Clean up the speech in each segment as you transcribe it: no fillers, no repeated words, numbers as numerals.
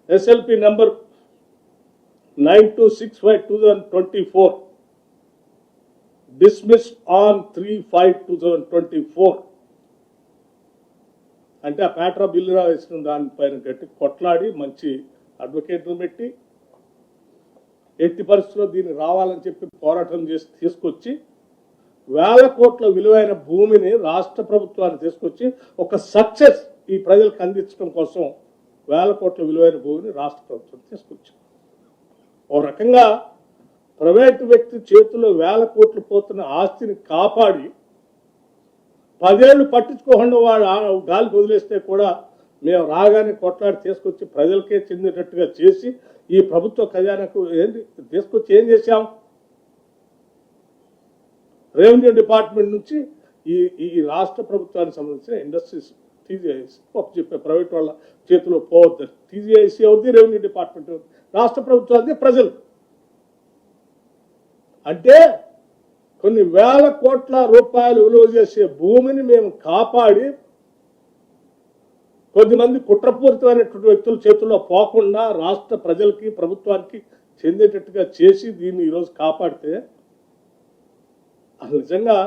SLP number 9265/2024, dismissed on 3/5/2024. అంటే ఆ పేట్రా bill వేసిన దానిపైన గట్టి కొట్లాడి మంచి అడ్వకేట్ను పెట్టి ఎట్టి పరిస్థితుల్లో దీన్ని రావాలని చెప్పి పోరాటం చేసి తీసుకొచ్చి వేల కోట్ల విలువైన భూమిని రాష్ట్ర ప్రభుత్వాన్ని తీసుకొచ్చి ఒక సక్సెస్ ఈ ప్రజలకు అందించడం కోసం వేల కోట్ల విలువైన భూమిని రాష్ట్ర ప్రభుత్వం తీసుకొచ్చింది. ఓ రకంగా ప్రైవేటు వ్యక్తి చేతుల్లో వేల కోట్లు పోతున్న ఆస్తిని కాపాడి 10 ఏళ్ళు పట్టించుకోకుండా వాడు గాలికి వదిలేస్తే కూడా మేము రాగానే కొట్లాడి తీసుకొచ్చి ప్రజలకే చెందేటట్టుగా చేసి ఈ ప్రభుత్వ ఖజానాకు ఏంటి తీసుకొచ్చి ఏం చేశాం? రెవెన్యూ డిపార్ట్మెంట్ నుంచి ఈ రాష్ట్ర ప్రభుత్వానికి సంబంధించిన ఇండస్ట్రీస్ TGIC చెప్పే ప్రైవేట్ వాళ్ళ చేతిలో పోవద్దు. TGIC అవుతుంది, రెవెన్యూ డిపార్ట్మెంట్ అవుతుంది, రాష్ట్ర ప్రభుత్వానికి ప్రజలు. అంటే కొన్ని వేల కోట్ల రూపాయలు విలువ చేసే భూమిని మేము కాపాడి కొద్దిమంది కుట్రపూరితమైనటువంటి వ్యక్తుల చేతుల్లో పోకుండా రాష్ట్ర ప్రజలకి ప్రభుత్వానికి చెందేటట్టుగా చేసి దీన్ని ఈరోజు కాపాడితే అసలు నిజంగా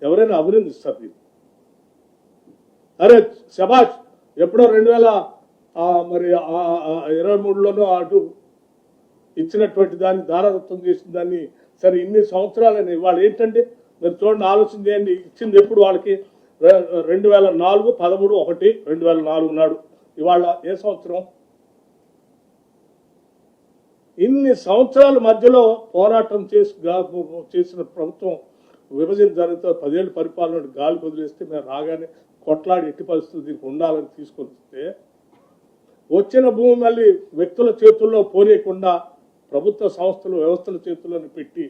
ఎవరైనా అభినందిస్తారు దీన్ని. అరే శబాష్, ఎప్పుడో 2023లోనో అటు ఇచ్చినటువంటి దాన్ని దారాదత్తం చేసిన దాన్ని సరే ఇన్ని సంవత్సరాలని వాళ్ళు ఏంటంటే మీరు చూడండి, ఆలోచన చేయండి. ఇచ్చింది ఎప్పుడు వాళ్ళకి 2004 13/1/2004 నాడు. ఇవాళ ఏ సంవత్సరం? ఇన్ని సంవత్సరాల మధ్యలో పోరాటం చేసిన ప్రభుత్వం విభజన జరిగితే 10 ఏళ్ళు పరిపాలన గాలి వదిలేస్తే మేము రాగానే కొట్లాడి ఎట్టి పరిస్థితులు దీనికి ఉండాలని తీసుకొస్తే వచ్చిన భూమి మళ్ళీ వ్యక్తుల చేతుల్లో పోనీయకుండా ప్రభుత్వ సంస్థలు వ్యవస్థల చేతుల్లోని పెట్టి